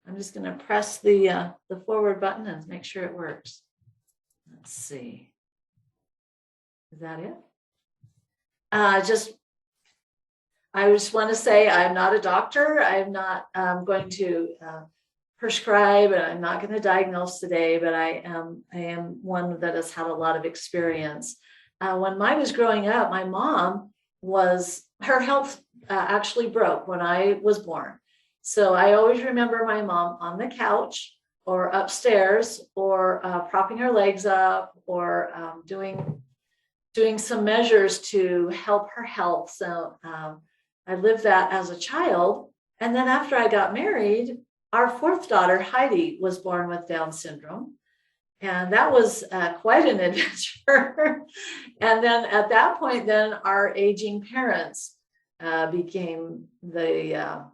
I'm just going to press the forward button and make sure it works. Let's see. Is that it? I just want to say I'm not a doctor. I'm not going to prescribe, and I'm not going to diagnose today, but I am one that has had a lot of experience. When I was growing up, my mom her health actually broke when I was born. So I always remember my mom on the couch or upstairs or propping her legs up or doing some measures to help her health. So I lived that as a child. And then after I got married, our fourth daughter, Heidi, was born with Down syndrome. And that was quite an adventure. And then at that point, then our aging parents became the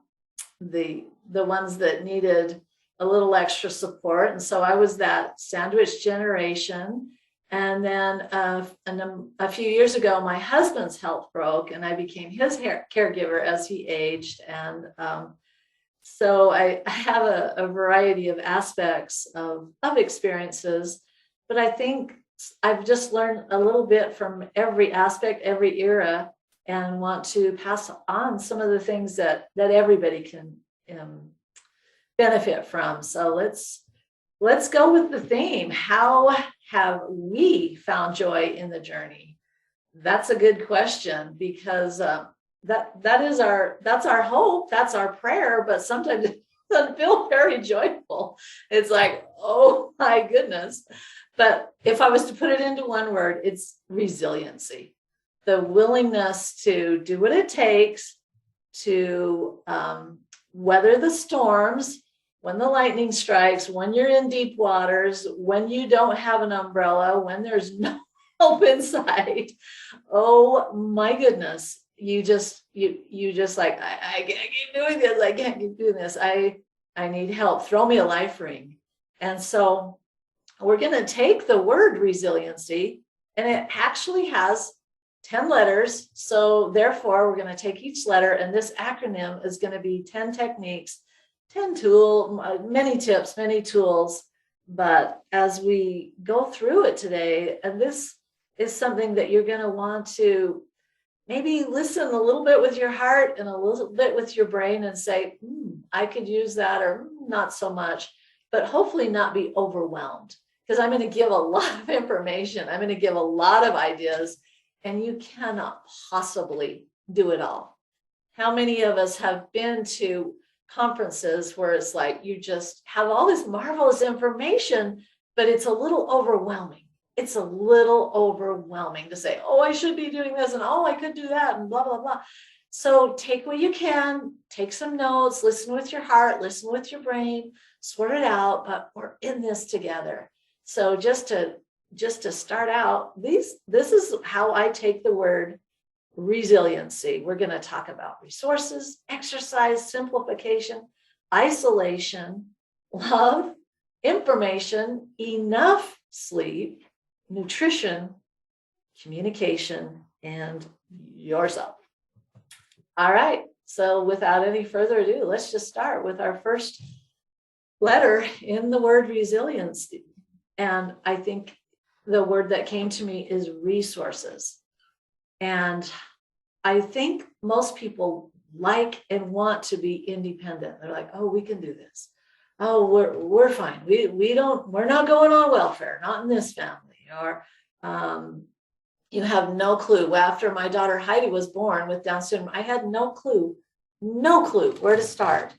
ones that needed a little extra support. And so I was that sandwich generation. And then a few years ago, my husband's health broke and I became his caregiver as he aged. And so I have a variety of aspects of experiences, but I think I've just learned a little bit from every aspect, every era, and want to pass on some of the things that everybody can benefit from. So let's go with the theme. How have we found joy in the journey? That's a good question, because that's our hope, that's our prayer, but sometimes it doesn't feel very joyful. It's like, oh my goodness. But if I was to put it into one word, it's resiliency. The willingness to do what it takes to weather the storms, when the lightning strikes, when you're in deep waters, when you don't have an umbrella, when there's no help in sight. Oh my goodness. You just like, I can't keep doing this. I can't keep doing this. I need help. Throw me a life ring. And so we're going to take the word resiliency, and it actually has 10 letters. So therefore, we're going to take each letter, and this acronym is going to be 10 techniques, 10 many tips, many tools. But as we go through it today, and this is something that you're going to want to maybe listen a little bit with your heart and a little bit with your brain and say, I could use that, or not so much, but hopefully not be overwhelmed, because I'm going to give a lot of information. I'm going to give a lot of ideas, and you cannot possibly do it all. How many of us have been to conferences where it's like you just have all this marvelous information, but it's a little overwhelming. It's a little overwhelming to say, oh, I should be doing this, and oh, I could do that, and blah, blah, blah. So take what you can, take some notes, listen with your heart, listen with your brain, sort it out, but we're in this together. So just to start out, this is how I take the word resiliency. We're going to talk about resources, exercise, simplification, isolation, love, information, enough sleep, nutrition, communication, and yourself. All right. So without any further ado, let's just start with our first letter in the word resiliency. And I think the word that came to me is resources. And I think most people like and want to be independent. They're like, oh, we can do this. Oh, we're fine. We're not going on welfare, not in this family. Or you have no clue. After my daughter Heidi was born with Down syndrome, I had no clue where to start.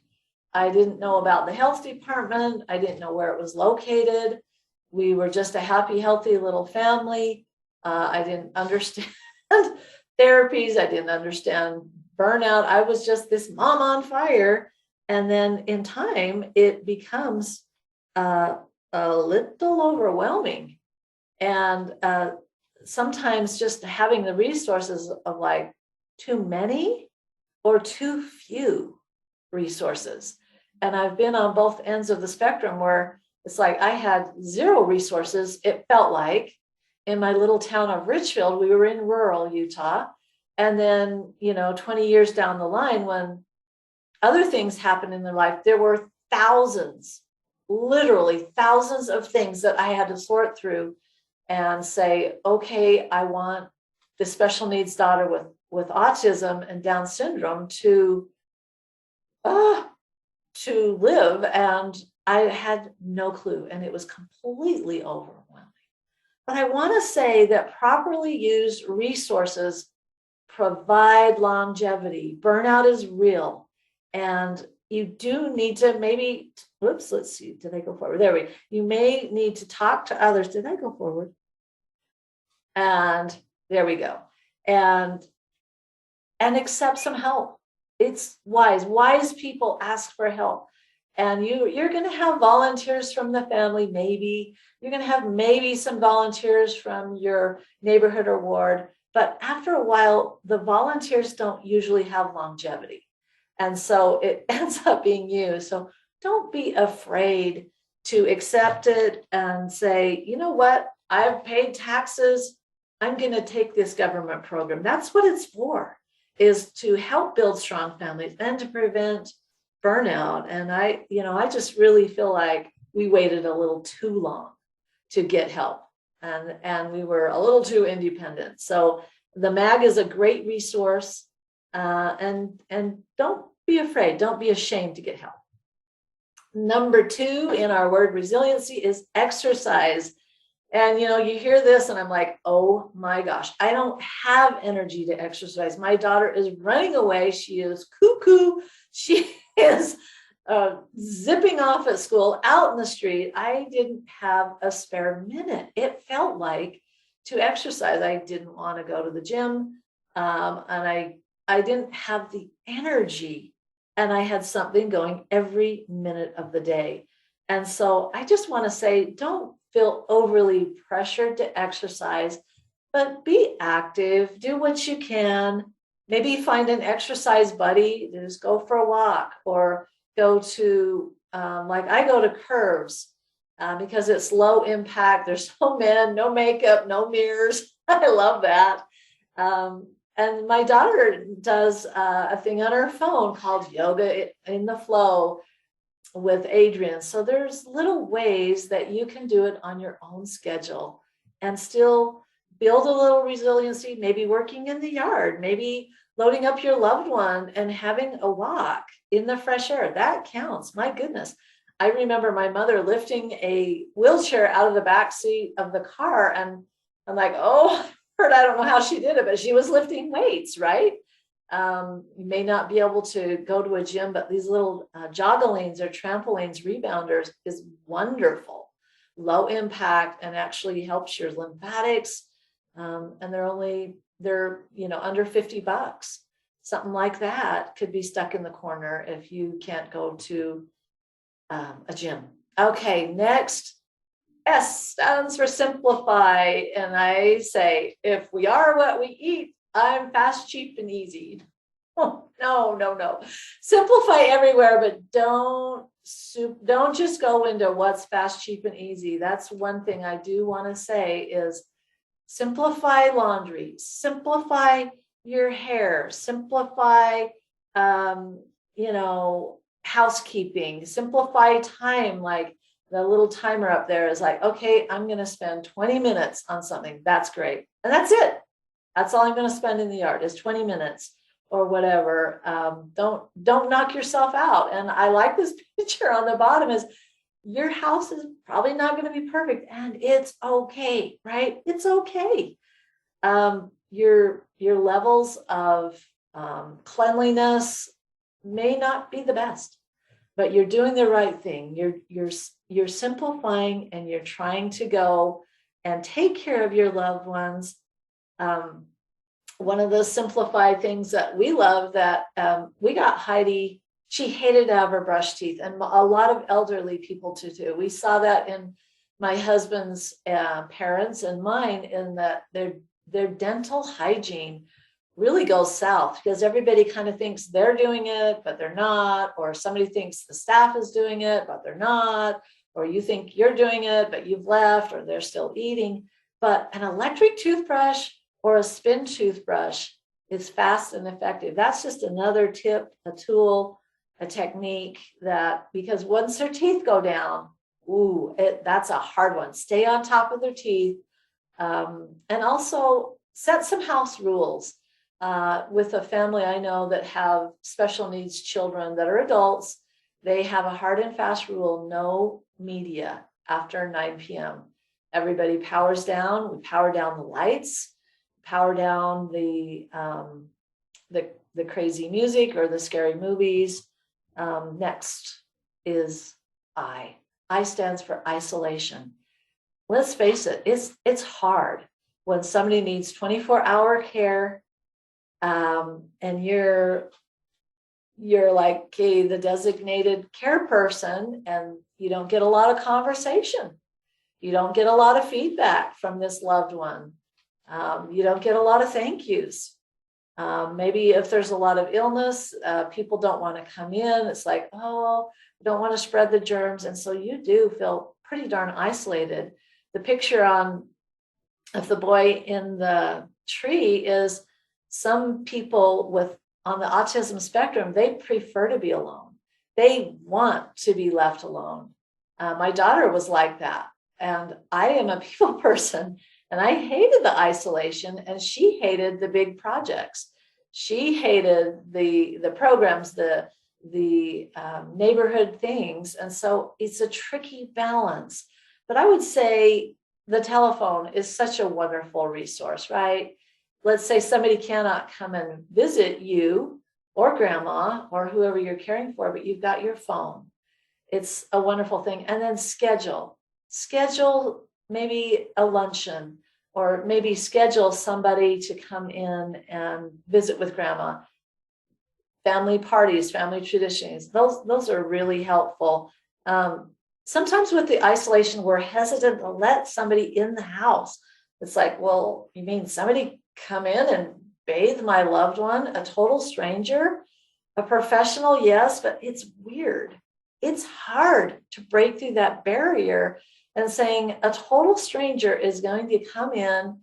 I didn't know about the health department. I didn't know where it was located. We were just a happy, healthy little family. I didn't understand therapies. I didn't understand burnout. I was just this mom on fire. And then in time, it becomes a little overwhelming. And sometimes just having the resources of like too many or too few resources. And I've been on both ends of the spectrum where it's like I had zero resources. It felt like in my little town of Richfield, we were in rural Utah. And then, 20 years down the line, when other things happened in their life, there were thousands, literally thousands of things that I had to sort through and say, okay, I want the special needs daughter with autism and Down syndrome to live. And I had no clue, and it was completely overwhelming. But I want to say that properly used resources provide longevity. Burnout is real. And you do need to maybe, whoops, let's see, did I go forward? There we go. You may need to talk to others. Did I go forward? And there we go. And accept some help. It's wise. Wise people ask for help. And you're going to have volunteers from the family, maybe. You're going to have maybe some volunteers from your neighborhood or ward. But after a while, the volunteers don't usually have longevity. And so it ends up being you. So don't be afraid to accept it and say, you know what? I've paid taxes. I'm going to take this government program. That's what it's for, is to help build strong families and to prevent burnout. And I just really feel like we waited a little too long to get help, and we were a little too independent. So the MAG is a great resource, and don't be afraid, don't be ashamed to get help. Number 2 in our word resiliency is exercise. And you hear this and I'm like, oh my gosh, I don't have energy to exercise. My daughter is running away. She is cuckoo. She is zipping off at school out in the street. I didn't have a spare minute. It felt like to exercise. I didn't want to go to the gym. And I didn't have the energy, and I had something going every minute of the day. And so I just want to say, don't feel overly pressured to exercise, but be active, do what you can. Maybe find an exercise buddy, just go for a walk, or go to, like I go to Curves because it's low impact. There's no men, no makeup, no mirrors. I love that. And my daughter does a thing on her phone called Yoga in the Flow with Adrian. So there's little ways that you can do it on your own schedule and still build a little resiliency, maybe working in the yard, maybe loading up your loved one and having a walk in the fresh air. That counts. My goodness. I remember my mother lifting a wheelchair out of the back seat of the car, and I'm like, oh, I don't know how she did it, but she was lifting weights, right? You may not be able to go to a gym, but these little jogglings or trampolines, rebounders is wonderful. Low impact and actually helps your lymphatics. And they're under $50. Something like that could be stuck in the corner if you can't go to a gym. Okay, next. S stands for simplify. And I say, if we are what we eat, I'm fast, cheap, and easy. Oh, no. Simplify everywhere, but don't just go into what's fast, cheap, and easy. That's one thing I do want to say is simplify laundry, simplify your hair, simplify, housekeeping, simplify time. Like the little timer up there is like, okay, I'm going to spend 20 minutes on something. That's great. And that's it. That's all I'm going to spend in the yard is 20 minutes or whatever. Don't knock yourself out. And I like this picture on the bottom is your house is probably not going to be perfect, and it's okay, right? It's okay. Your levels of cleanliness may not be the best, but you're doing the right thing. You're simplifying, and you're trying to go and take care of your loved ones. One of the simplified things that we love that we got Heidi, she hated to have her brush teeth, and a lot of elderly people too. We saw that in my husband's parents and mine, in that their dental hygiene really goes south because everybody kind of thinks they're doing it, but they're not, or somebody thinks the staff is doing it, but they're not, or you think you're doing it, but you've left, or they're still eating. But an electric toothbrush or a spin toothbrush is fast and effective. That's just another tip, a tool a technique that, because once their teeth go down, that's a hard one. Stay on top of their teeth. And also set some house rules. With a family I know that have special needs children that are adults, they have a hard and fast rule: no media after 9 p.m. Everybody powers down. We power down the lights, power down the crazy music or the scary movies. Next is I. I stands for isolation. Let's face it, it's hard when somebody needs 24-hour care, and you're like, okay, the designated care person, and you don't get a lot of conversation. You don't get a lot of feedback from this loved one. You don't get a lot of thank yous. Maybe if there's a lot of illness, people don't want to come in. It's like, oh, we don't want to spread the germs. And so you do feel pretty darn isolated. The picture of the boy in the tree is some people on the autism spectrum, they prefer to be alone. They want to be left alone. My daughter was like that. And I am a people person, and I hated the isolation, and she hated the big projects. She hated the programs, the neighborhood things. And so it's a tricky balance. But I would say the telephone is such a wonderful resource, right? Let's say somebody cannot come and visit you or grandma or whoever you're caring for, but you've got your phone. It's a wonderful thing. And then schedule maybe a luncheon, or maybe schedule somebody to come in and visit with grandma. Family parties, family traditions, those are really helpful. Sometimes with the isolation, we're hesitant to let somebody in the house. It's like, well, you mean somebody come in and bathe my loved one, a total stranger? A professional, yes, but it's weird. It's hard to break through that barrier and saying a total stranger is going to come in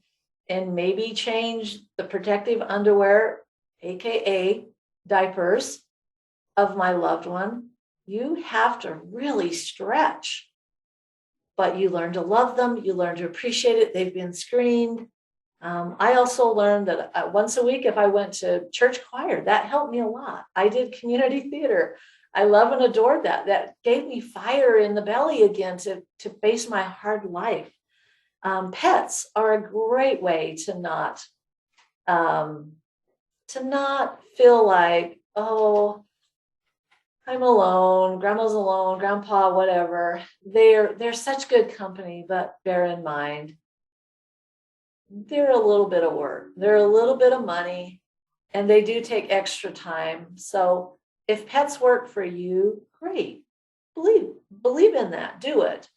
and maybe change the protective underwear, AKA diapers, of my loved one. You have to really stretch, but you learn to love them. You learn to appreciate it. They've been screened. I also learned that once a week, if I went to church choir, that helped me a lot. I did community theater. I love and adored that. That gave me fire in the belly again to face my hard life. Pets are a great way to not feel like, oh, I'm alone, grandma's alone, grandpa, whatever. They're such good company, but bear in mind, they're a little bit of work. They're a little bit of money, and they do take extra time. So if pets work for you, great. Believe in that, do it.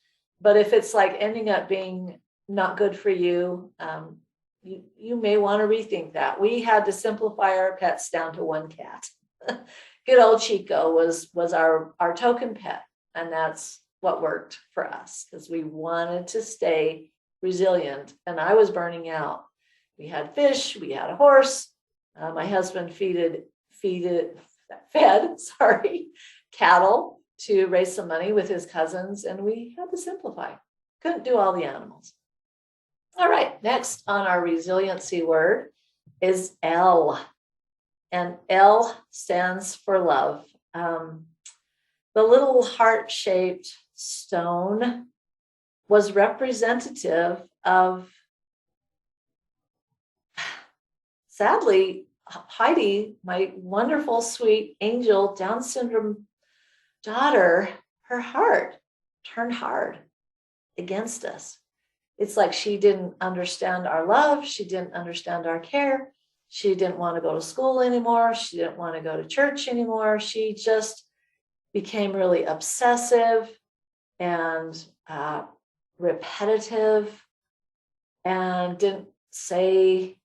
But if it's like ending up being not good for you, you may want to rethink that. We had to simplify our pets down to one cat. Good old Chico was our token pet. And that's what worked for us, because we wanted to stay resilient. And I was burning out. We had fish, we had a horse. My husband fed cattle to raise some money with his cousins, and we had to simplify. Couldn't do all the animals. All right, next on our resiliency word is L. And L stands for love. The little heart-shaped stone was representative of, sadly, Heidi, my wonderful, sweet angel Down syndrome daughter, her heart turned hard against us. It's like she didn't understand our love. She didn't understand our care. She didn't want to go to school anymore. She didn't want to go to church anymore. She just became really obsessive and repetitive, and didn't say,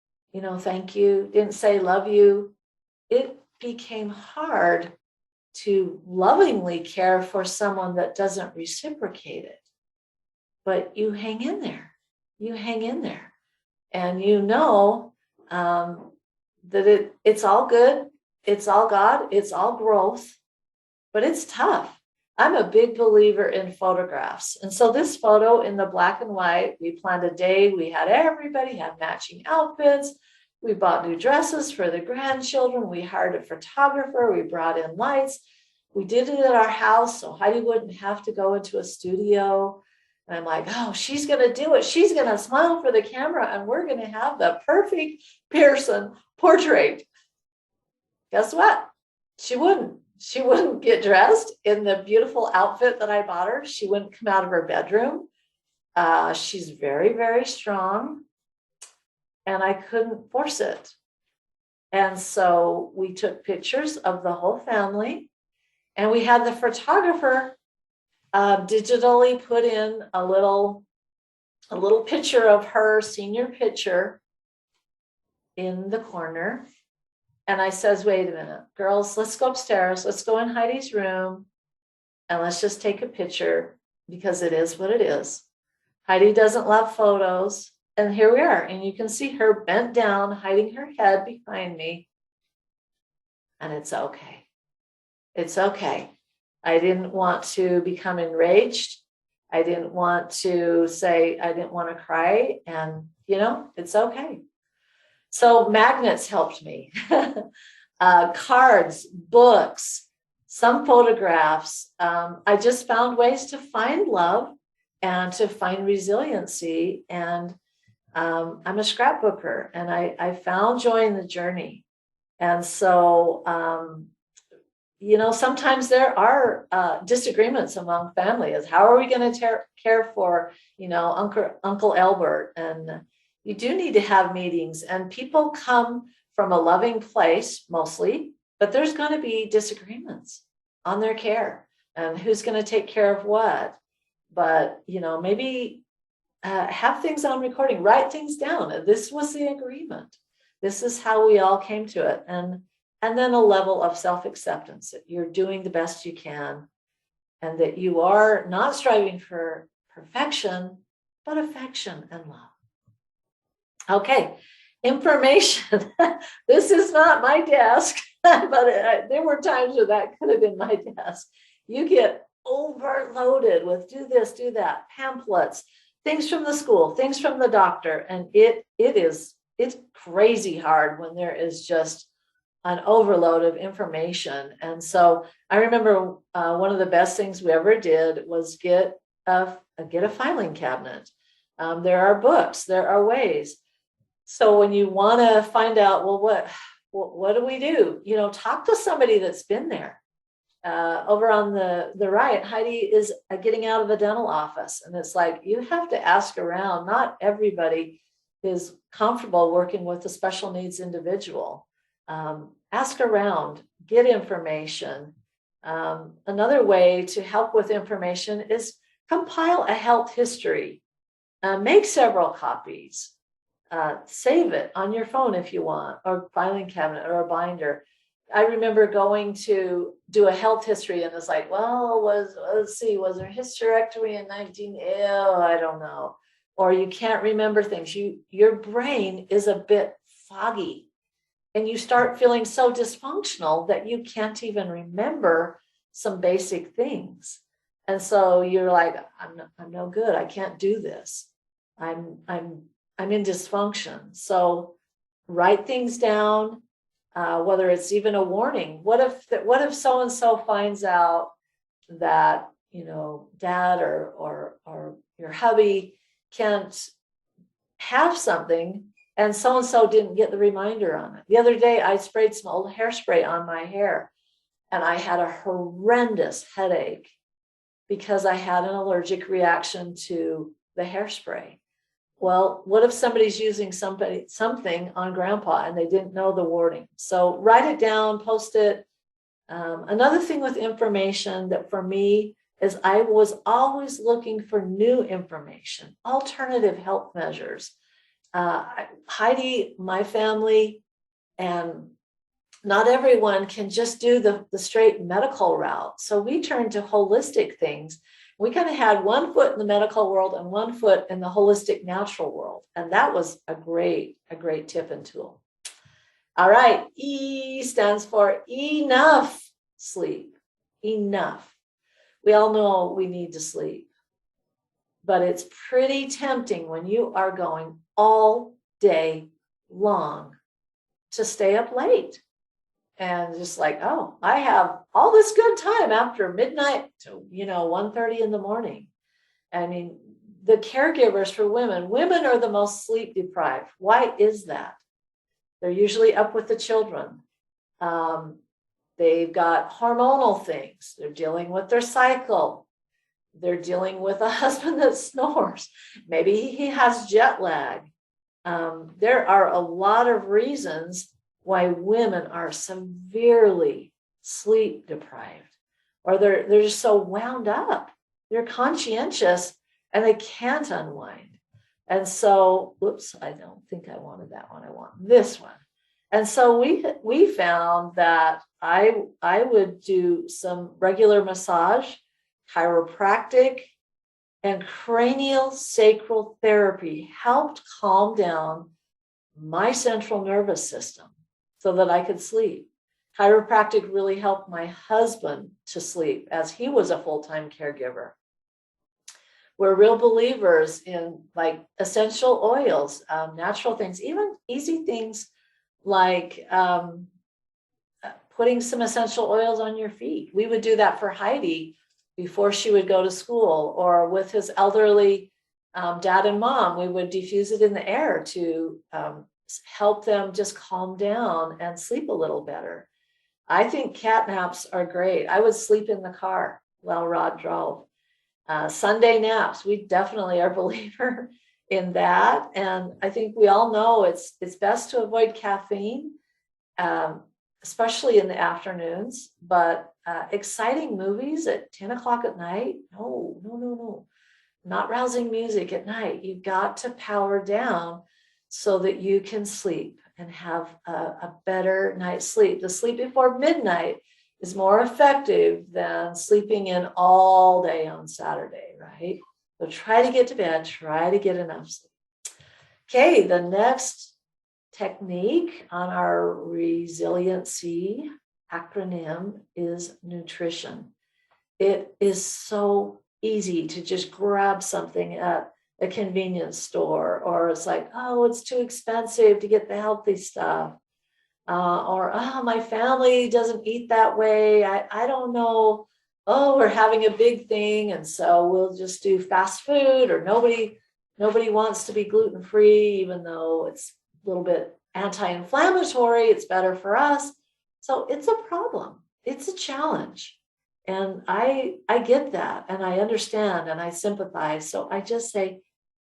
thank you, didn't say love you. It became hard to lovingly care for someone that doesn't reciprocate it. But you hang in there. And that it's all good. It's all God. It's all growth. but it's tough. I'm a big believer in photographs. And so this photo in the black and white, we planned a day. We had everybody have matching outfits. We bought new dresses for the grandchildren. We hired a photographer. We brought in lights. We did it at our house so Heidi wouldn't have to go into a studio. And I'm like, oh, she's going to do it. She's going to smile for the camera and we're going to have the perfect Pearson portrait. Guess what? She wouldn't. She wouldn't get dressed in the beautiful outfit that I bought her. She wouldn't come out of her bedroom. She's very, very strong. And I couldn't force it. And so we took pictures of the whole family. And we had the photographer digitally put in a little picture of her senior picture in the corner. And I says, wait a minute, girls, let's go upstairs. Let's go in Heidi's room and let's just take a picture because it is what it is. Heidi doesn't love photos. And here we are. And you can see her bent down, hiding her head behind me. And it's okay. It's okay. I didn't want to become enraged. I didn't want to say, I didn't want to cry. And, it's okay. So magnets helped me. Cards, books, some photographs. I just found ways to find love and to find resiliency. And I'm a scrapbooker and I found joy in the journey. And so, sometimes there are disagreements among family as how are we going to care for, Uncle Albert? And you do need to have meetings and people come from a loving place mostly, but there's going to be disagreements on their care and who's going to take care of what. But, maybe have things on recording, write things down. This was the agreement. This is how we all came to it. And then a level of self-acceptance that you're doing the best you can and that you are not striving for perfection, but affection and love. Okay, information. This is not my desk, but there were times where that could have been my desk. You get overloaded with do this, do that, pamphlets, things from the school, things from the doctor. And it's crazy hard when there is just an overload of information. And so I remember one of the best things we ever did was get a filing cabinet. There are books, there are ways. So when you want to find out, well, what do we do? Talk to somebody that's been there. Over on the right, Heidi is getting out of a dental office. And it's like, you have to ask around. Not everybody is comfortable working with a special needs individual. Ask around, get information. Another way to help with information is compile a health history. Make several copies. Save it on your phone if you want, or filing cabinet or a binder. I remember going to do a health history and it's like, well, was there a hysterectomy in 19? I don't know. Or you can't remember things. Your brain is a bit foggy and you start feeling so dysfunctional that you can't even remember some basic things. And so you're like, I'm no good. I can't do this. I'm in dysfunction. So write things down, whether it's even a warning. What if so-and-so finds out that, dad or your hubby can't have something and so-and-so didn't get the reminder on it. The other day I sprayed some old hairspray on my hair and I had a horrendous headache because I had an allergic reaction to the hairspray. Well, what if somebody's using something on grandpa and they didn't know the wording? So write it down, post it. Another thing with information that for me is I was always looking for new information, alternative health measures. Heidi, my family, and not everyone can just do the straight medical route. So we turned to holistic things. We kind of had one foot in the medical world and one foot in the holistic natural world. And that was a great tip and tool. All right. E stands for enough sleep. enough. We all know we need to sleep, but it's pretty tempting when you are going all day long to stay up late and just like, oh, I have all this good time after midnight to 1:30 in the morning. I mean, the caregivers for women are the most sleep deprived. Why is that? They're usually up with the children. They've got hormonal things. They're dealing with their cycle. They're dealing with a husband that snores. Maybe he has jet lag. There are a lot of reasons why women are severely sleep deprived, or they're just so wound up. They're conscientious and they can't unwind. And so, whoops, I don't think I wanted that one. I want this one. And so we found that I would do some regular massage, chiropractic, and cranial sacral therapy helped calm down my central nervous system so that I could sleep. Chiropractic really helped my husband to sleep as he was a full-time caregiver. We're real believers in like essential oils, natural things, even easy things like putting some essential oils on your feet. We would do that for Heidi before she would go to school, or with his elderly dad and mom, we would diffuse it in the air to help them just calm down and sleep a little better. I think cat naps are great. I would sleep in the car while Rod drove. Sunday naps, we definitely are a believer in that. And I think we all know it's best to avoid caffeine, especially in the afternoons, but exciting movies at 10 o'clock at night, no. Not rousing music at night. You've got to power down so that you can sleep and have a better night's sleep. The sleep before midnight is more effective than sleeping in all day on Saturday, right? So try to get to bed, try to get enough sleep. Okay, the next technique on our resiliency acronym is nutrition. It is so easy to just grab something at a convenience store, or it's like, oh, it's too expensive to get the healthy stuff. Or, oh, my family doesn't eat that way. I don't know. Oh, we're having a big thing, and so we'll just do fast food, or nobody wants to be gluten-free, even though it's a little bit anti-inflammatory. It's better for us. So it's a problem. It's a challenge. And I get that, and I understand, and I sympathize. So I just say,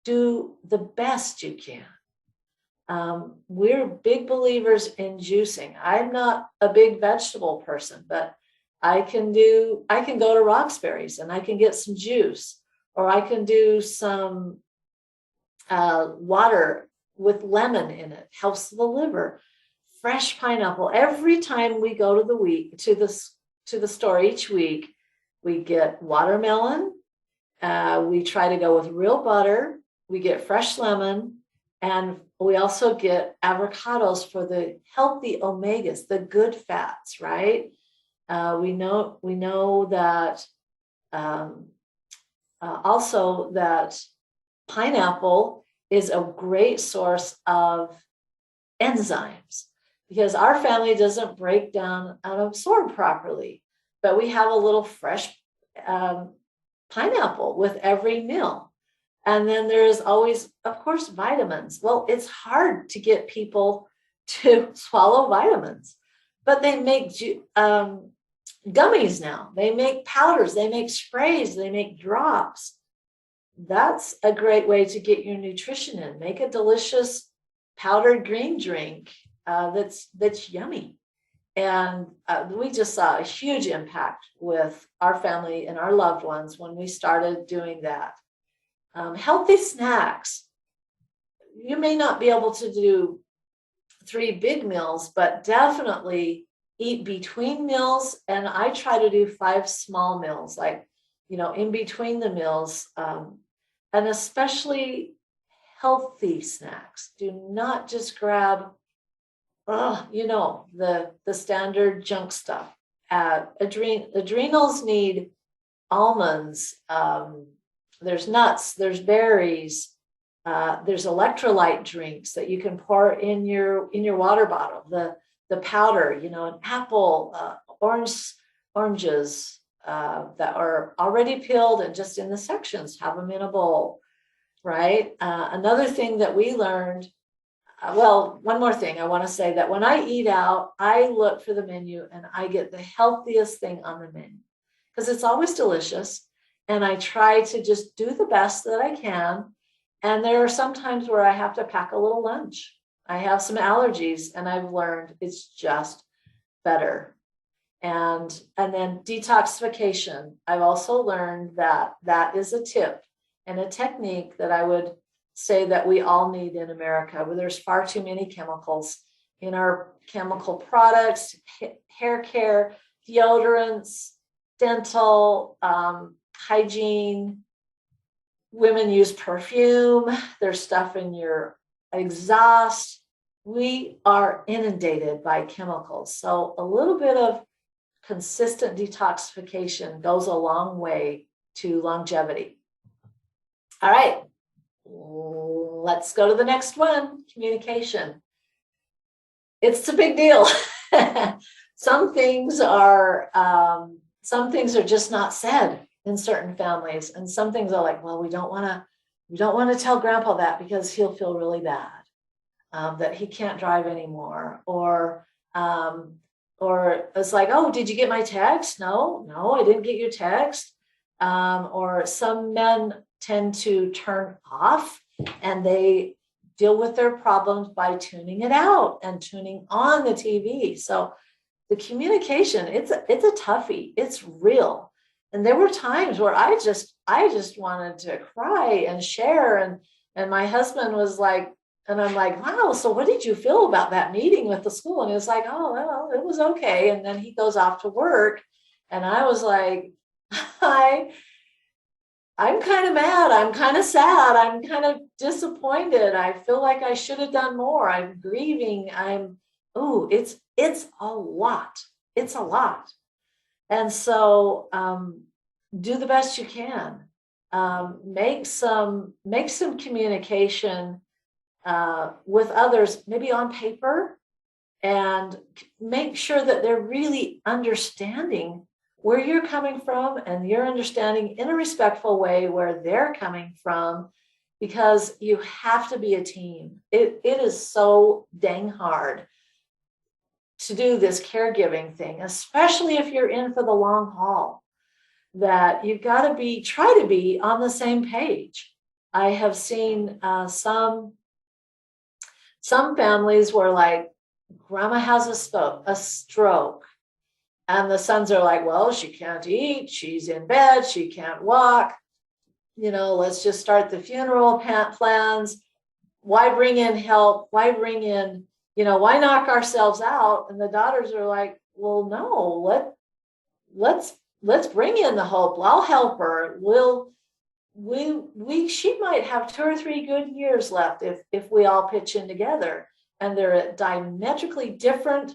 do the best you can. We're big believers in juicing. I'm not a big vegetable person, but I can go to Roxbury's and I can get some juice, or I can do some water with lemon in it, helps the liver. Fresh pineapple. Every time we go to the store each week, we get watermelon. We try to go with real butter. We get fresh lemon, and we also get avocados for the healthy omegas, the good fats, right? We know that also that pineapple is a great source of enzymes, because our family doesn't break down and absorb properly, but we have a little fresh pineapple with every meal. And then there's always, of course, vitamins. Well, it's hard to get people to swallow vitamins, but they make gummies now. They make powders, they make sprays, they make drops. That's a great way to get your nutrition in. Make a delicious powdered green drink that's yummy. And we just saw a huge impact with our family and our loved ones when we started doing that. Healthy snacks. You may not be able to do 3 big meals, but definitely eat between meals. And I try to do 5 small meals, like, in between the meals, and especially healthy snacks. Do not just grab, the standard junk stuff. adrenals need almonds. There's nuts, there's berries, there's electrolyte drinks that you can pour in your water bottle. The powder, an apple, oranges that are already peeled and just in the sections, have them in a bowl, right? Another thing that we learned, one more thing I want to say, that when I eat out, I look for the menu and I get the healthiest thing on the menu because it's always delicious. And I try to just do the best that I can. And there are some times where I have to pack a little lunch. I have some allergies and I've learned it's just better. And then detoxification. I've also learned that is a tip and a technique that I would say that we all need in America, where there's far too many chemicals in our chemical products, hair care, deodorants, dental, hygiene. Women use perfume. There's stuff in your exhaust. We are inundated by chemicals. So a little bit of consistent detoxification goes a long way to longevity. All right, let's go to the next one, communication. It's a big deal. Some things are just not said in certain families, and some things are like, well, we don't want to tell grandpa that because he'll feel really bad that he can't drive anymore, or it's like, oh, did you get my text? No, I didn't get your text. Or some men tend to turn off and they deal with their problems by tuning it out and tuning on the TV. So the communication, it's a toughie. It's real. And there were times where I just wanted to cry and share. And my husband was like, and I'm like, wow, so what did you feel about that meeting with the school? And he was like, oh, well, it was okay. And then he goes off to work. And I was like, I'm kind of mad. I'm kind of sad. I'm kind of disappointed. I feel like I should have done more. I'm grieving. It's a lot. It's a lot. And so do the best you can. Make some communication with others, maybe on paper, and make sure that they're really understanding where you're coming from and you're understanding in a respectful way where they're coming from, because you have to be a team. It is so dang hard to do this caregiving thing, especially if you're in for the long haul, that you've got to try to be on the same page. I have seen some families where, like, grandma has a stroke, and the sons are like, well, she can't eat, she's in bed, she can't walk. Let's just start the funeral plans. Why bring in help? Why bring in, why knock ourselves out? And the daughters are like, well, no, let's bring in the hope. I'll help her. She might have 2 or 3 good years left if we all pitch in together. And they're at diametrically different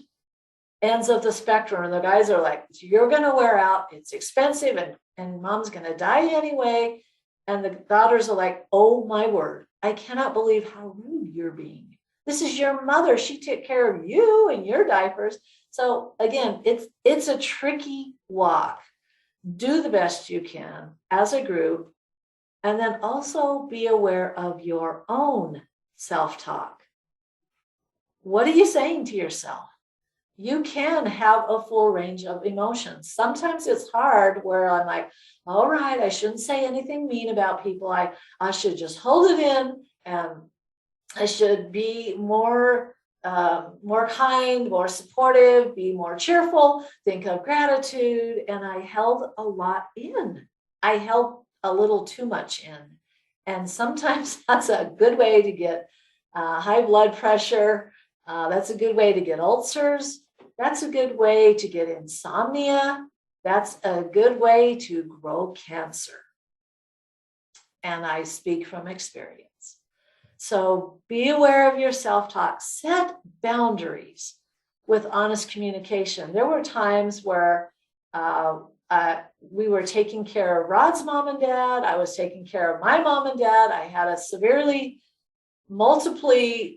ends of the spectrum. And the guys are like, you're going to wear out. It's expensive, and mom's going to die anyway. And the daughters are like, oh my word, I cannot believe how rude you're being. This is your mother. She took care of you and your diapers. So again, it's a tricky walk. Do the best you can as a group. And then also be aware of your own self-talk. What are you saying to yourself? You can have a full range of emotions. Sometimes it's hard where I'm like, all right, I shouldn't say anything mean about people. I should just hold it in, and I should be more kind, more supportive, be more cheerful, think of gratitude. And I held a lot in. I held a little too much in. And sometimes that's a good way to get high blood pressure. That's a good way to get ulcers. That's a good way to get insomnia. That's a good way to grow cancer. And I speak from experience. So be aware of your self-talk. Set boundaries. with honest communication. There were times where we were taking care of Rod's mom and dad. I was taking care of my mom and dad. I had a severely, multiply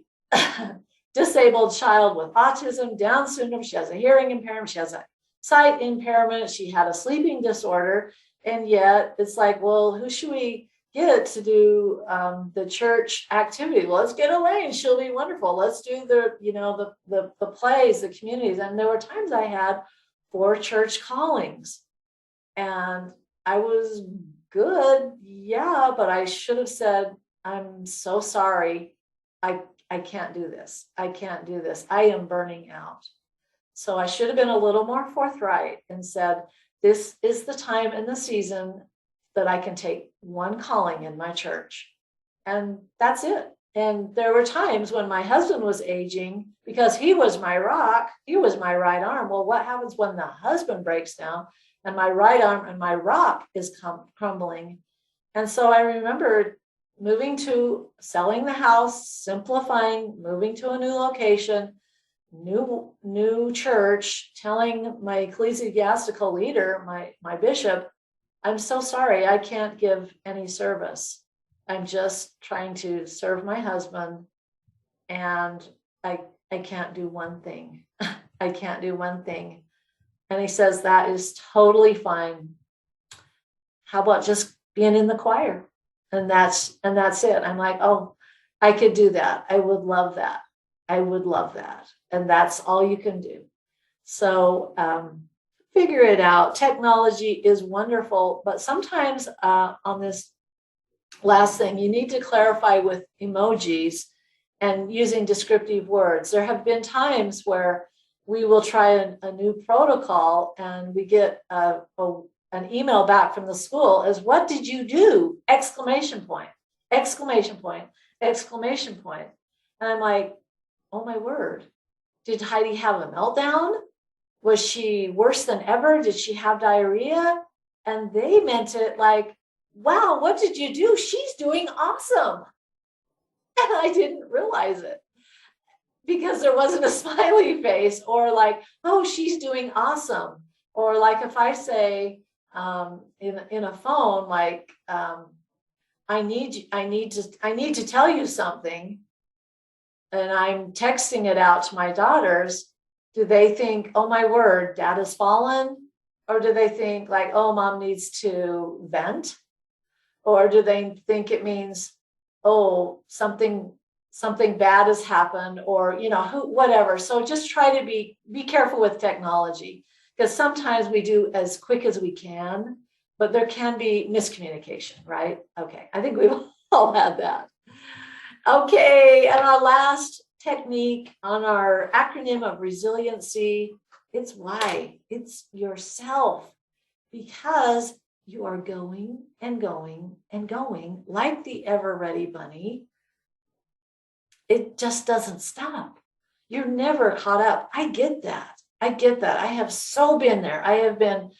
disabled child with autism, Down syndrome. She has a hearing impairment. She has a sight impairment. She had a sleeping disorder. And yet it's like, well, who should we get to do the church activity? Well, let's get Elayne. She'll be wonderful. Let's do the plays, the communities. And there were times I had 4 church callings, and I was good. Yeah, but I should have said, I'm so sorry. I can't do this. I can't do this. I am burning out. So I should have been a little more forthright and said, this is the time in the season that I can take one calling in my church. And that's it. And there were times when my husband was aging, because he was my rock, he was my right arm. Well, what happens when the husband breaks down and my right arm and my rock is crumbling? And so I remember selling the house, simplifying, moving to a new location, new church, telling my ecclesiastical leader, my bishop, I'm so sorry, I can't give any service. I'm just trying to serve my husband, and I can't do one thing. I can't do one thing. And he says, that is totally fine. How about just being in the choir? And that's it. I'm like, oh, I could do that. I would love that. I would love that. And that's all you can do. So figure it out. Technology is wonderful, but sometimes on this last thing, you need to clarify with emojis and using descriptive words. There have been times where we will try a new protocol and we get an email back from the school as, what did you do? Exclamation point, exclamation point, exclamation point. And I'm like, oh my word, did Heidi have a meltdown? Was she worse than ever? Did she have diarrhea? And they meant it like, wow, what did you do? She's doing awesome. And I didn't realize it because there wasn't a smiley face, or like, oh, she's doing awesome. Or like if I say in a phone, like, I need to tell you something, and I'm texting it out to my daughters, do they think, oh my word, dad has fallen? Or do they think like, oh, mom needs to vent? Or do they think it means, oh, something bad has happened, or, whatever. So just try to be careful with technology, because sometimes we do as quick as we can, but there can be miscommunication, right? Okay, I think we've all had that. Okay, and our last technique on our acronym of resiliency, it's why. It's yourself, because you are going and going and going like the ever ready bunny. It just doesn't stop. You're never caught up. I get that. I have so been there. I have been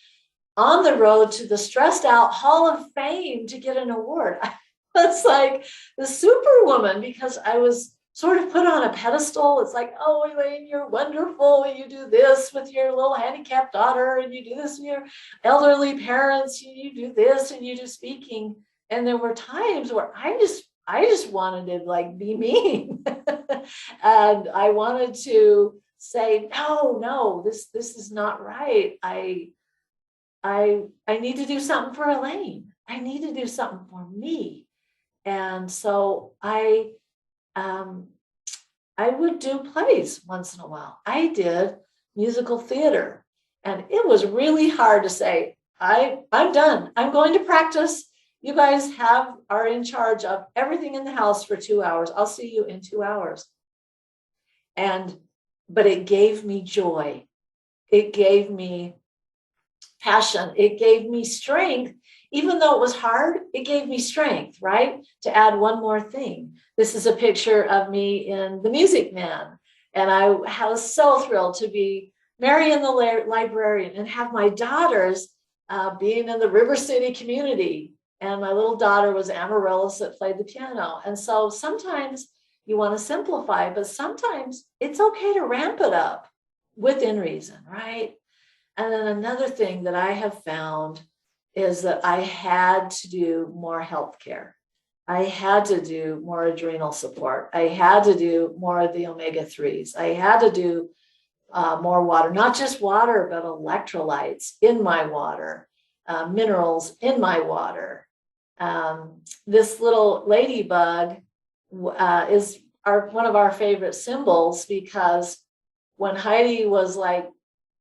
on the road to the stressed out Hall of Fame to get an award. I was like the superwoman because I was sort of put on a pedestal. It's like, oh, Elayne, you're wonderful. You do this with your little handicapped daughter, and you do this with your elderly parents. You do this, and you do speaking. And there were times where I just wanted to like be mean. And I wanted to say, no, this is not right. I need to do something for Elayne. I need to do something for me. And so I would do plays once in a while. I did musical theater, and it was really hard to say, I'm done. I'm going to practice. You guys are in charge of everything in the house for 2 hours. I'll see you in 2 hours. But it gave me joy. It gave me passion. It gave me strength. Even though it was hard, it gave me strength, right? To add one more thing. This is a picture of me in The Music Man. And I was so thrilled to be Marion the librarian and have my daughters being in the River City community. And my little daughter was Amaryllis that played the piano. And so sometimes you want to simplify, but sometimes it's okay to ramp it up. within reason, right? And then another thing that I have found is that I had to do more healthcare. I had to do more adrenal support. I had to do more of the omega-3s. I had to do more water, not just water, but electrolytes in my water, minerals in my water. This little ladybug is one of our favorite symbols, because when Heidi was like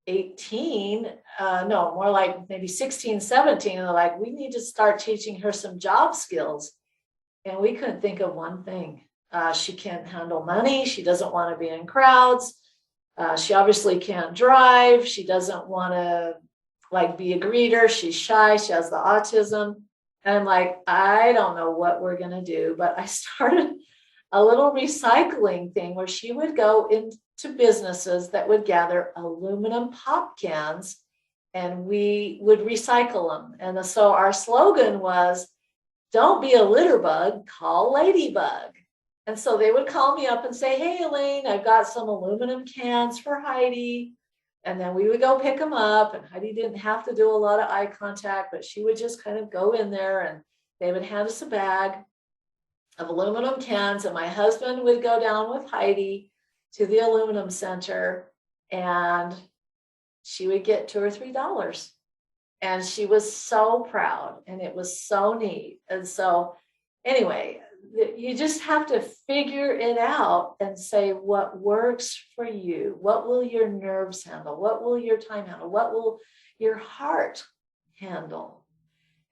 18, no, more like maybe 16, 17, and they're like, we need to start teaching her some job skills. And we couldn't think of one thing. She can't handle money. She doesn't want to be in crowds. She obviously can't drive. She doesn't want to like be a greeter. She's shy. She has the autism. And I'm like, I don't know what we're going to do. But I started a little recycling thing where she would go into businesses that would gather aluminum pop cans, and we would recycle them. And so our slogan was, don't be a litter bug, call Ladybug. And so they would call me up and say, hey, Elayne, I've got some aluminum cans for Heidi. And then we would go pick them up, and Heidi didn't have to do a lot of eye contact, but she would just kind of go in there, and they would hand us a bag of aluminum cans. And my husband would go down with Heidi to the aluminum center, and she would get $2 or $3. And she was so proud, and it was so neat. And so anyway, you just have to figure it out and say what works for you. What will your nerves handle? What will your time handle? What will your heart handle?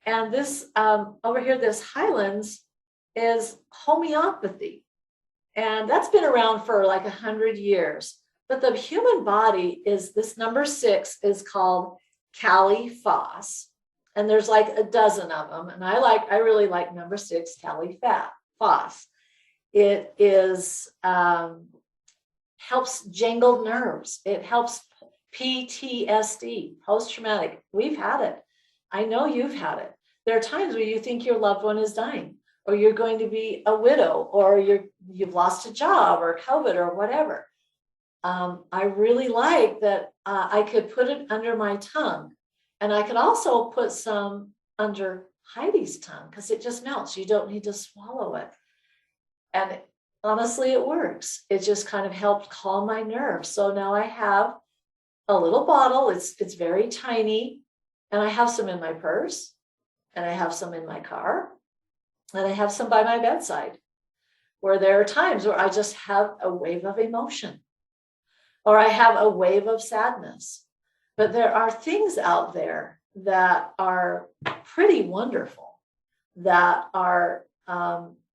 And this over here, this Highlands is homeopathy. And that's been around for like 100 years. But the human body is, this number 6 is called Cali-Phos, and there's like a dozen of them. And I really like number 6, Cali-Phos. It is helps jangled nerves. It helps PTSD, post-traumatic. We've had it. I know you've had it. There are times where you think your loved one is dying, or you're going to be a widow, or you've lost a job, or COVID, or whatever. I really like that I could put it under my tongue, and I could also put some under Heidi's tongue, because it just melts. You don't need to swallow it. And honestly, it works. It just kind of helped calm my nerves. So now I have a little bottle. It's very tiny, and I have some in my purse, and I have some in my car, and I have some by my bedside, where there are times where I just have a wave of emotion, or I have a wave of sadness. But there are things out there that are pretty wonderful, that are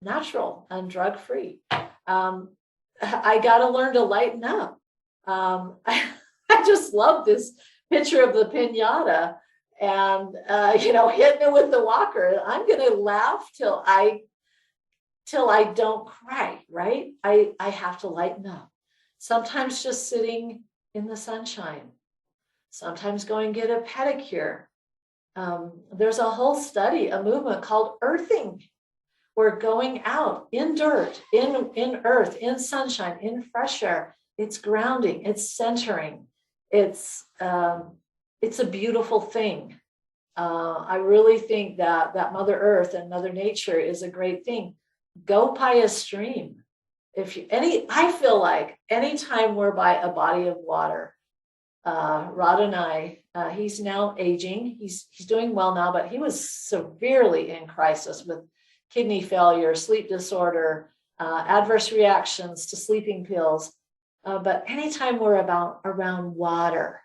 natural and drug-free. I got to learn to lighten up. I just love this picture of the piñata, and hitting it with the walker. I'm going to laugh till I don't cry, right? I have to lighten up. Sometimes just sitting in the sunshine, sometimes going get a pedicure. There's a whole study, a movement called earthing. We're going out in dirt, in earth, in sunshine, in fresh air. It's grounding, it's centering. It's a beautiful thing. I really think that Mother Earth and Mother Nature is a great thing. Go by a stream. I feel like anytime we're by a body of water, Rod and I, he's now aging. He's doing well now, but he was severely in crisis with kidney failure, sleep disorder, adverse reactions to sleeping pills. But anytime we're around water,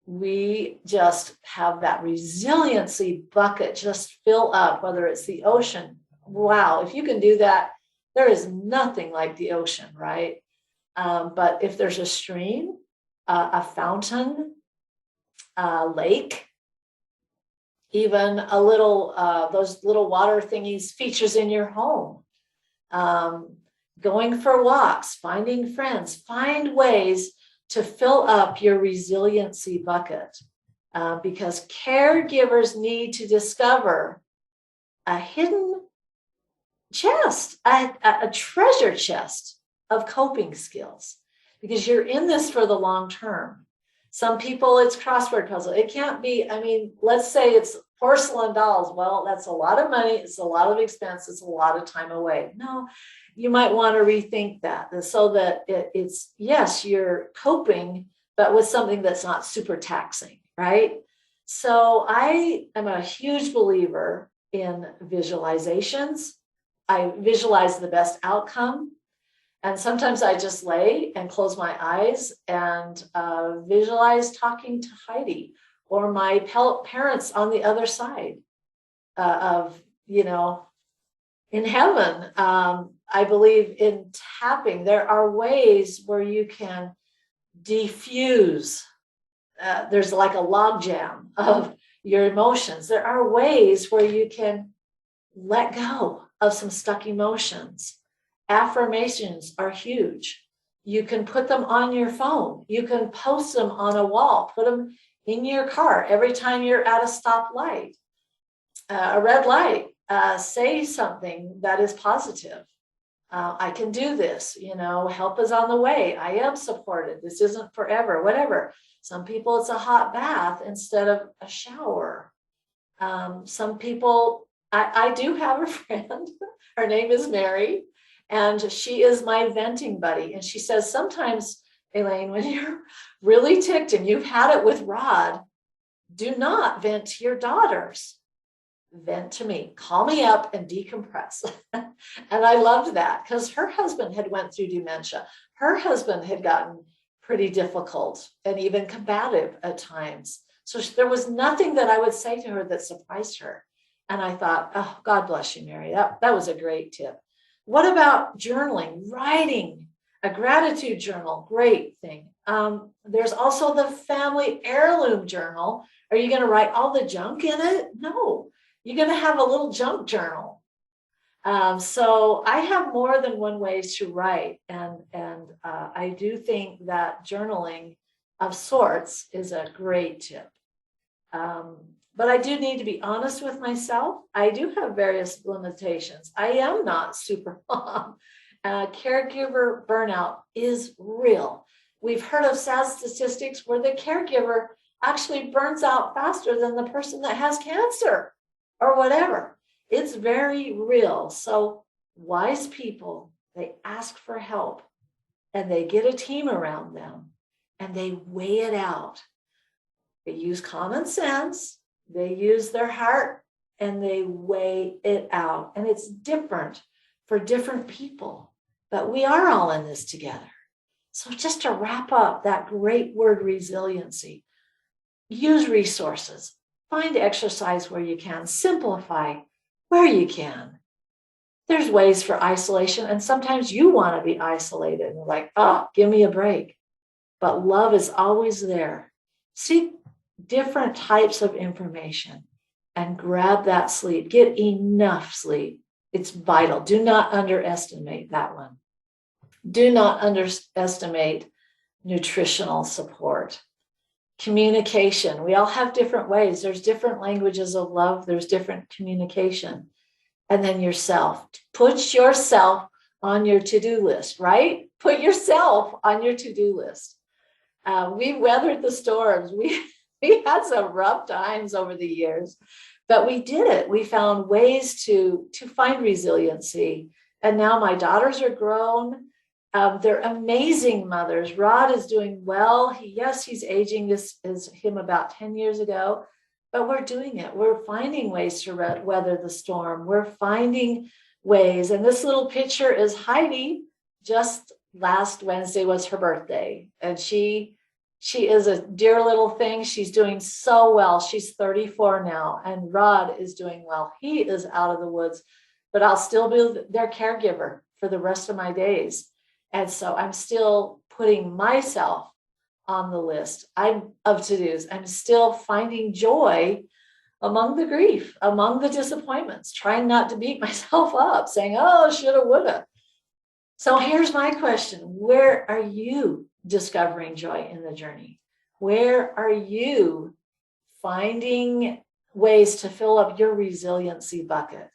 we just have that resiliency bucket just fill up, whether it's the ocean. Wow, if you can do that, there is nothing like the ocean, right? But if there's a stream, a fountain, a lake, even a little, those little water thingies, features in your home, going for walks, finding friends, find ways to fill up your resiliency bucket, because caregivers need to discover a hidden chest, a treasure chest of coping skills. because you're in this for the long term. Some people, it's crossword puzzle. It can't be, I mean, let's say it's porcelain dolls. Well, that's a lot of money. It's a lot of expense. It's a lot of time away. No, you might want to rethink that so that it's, yes, you're coping, but with something that's not super taxing, right? So I am a huge believer in visualizations. I visualize the best outcome. And sometimes I just lay and close my eyes and visualize talking to Heidi or my parents on the other side of, in heaven. I believe in tapping. There are ways where you can diffuse. There's like a log jam of your emotions. There are ways where you can let go of some stuck emotions. Affirmations are huge. You can put them on your phone. You can post them on a wall, put them in your car every time you're at a stoplight, a red light. Say something that is positive. I can do this, help is on the way. I am supported. This isn't forever, whatever. Some people, it's a hot bath instead of a shower. Some people, I do have a friend. Her name is Mary, and she is my venting buddy. And she says, sometimes, Elayne, when you're really ticked and you've had it with Rod, do not vent to your daughters. Vent to me, call me up and decompress. And I loved that because her husband had went through dementia. Her husband had gotten pretty difficult and even combative at times. So there was nothing that I would say to her that surprised her. And I thought, oh, God bless you, Mary. That was a great tip. What about journaling, writing, a gratitude journal? Great thing. There's also the family heirloom journal. Are you going to write all the junk in it? No. You're going to have a little junk journal. So I have more than one way to write. And I do think that journaling of sorts is a great tip. But I do need to be honest with myself. I do have various limitations. I am not super mom. Caregiver burnout is real. We've heard of sad statistics where the caregiver actually burns out faster than the person that has cancer or whatever. It's very real. So wise people, they ask for help and they get a team around them and they weigh it out. They use common sense, they use their heart, and they weigh it out. And it's different for different people, but we are all in this together. So just to wrap up that great word, resiliency, use resources. Find exercise where you can, simplify where you can. There's ways for isolation, and sometimes you want to be isolated and like, oh, give me a break. But love is always there. Seek different types of information and grab that sleep. Get enough sleep. It's vital. Do not underestimate that one. Do not underestimate nutritional support. Communication. We all have different ways. There's different languages of love. There's different communication. And then yourself. Put yourself on your to-do list, right? Put yourself on your to-do list. We weathered the storms. We had some rough times over the years, but we did it. We found ways to find resiliency. And now my daughters are grown. They're amazing mothers. Rod is doing well. He's aging. This is him about 10 years ago, but we're doing it. We're finding ways to weather the storm. We're finding ways. And this little picture is Heidi. Just last Wednesday was her birthday. And she is a dear little thing. She's doing so well. She's 34 now. And Rod is doing well. He is out of the woods, but I'll still be their caregiver for the rest of my days. And so I'm still putting myself on the list of to-dos. I'm still finding joy among the grief, among the disappointments, trying not to beat myself up, saying, oh, shoulda, woulda. So here's my question. Where are you discovering joy in the journey? Where are you finding ways to fill up your resiliency bucket?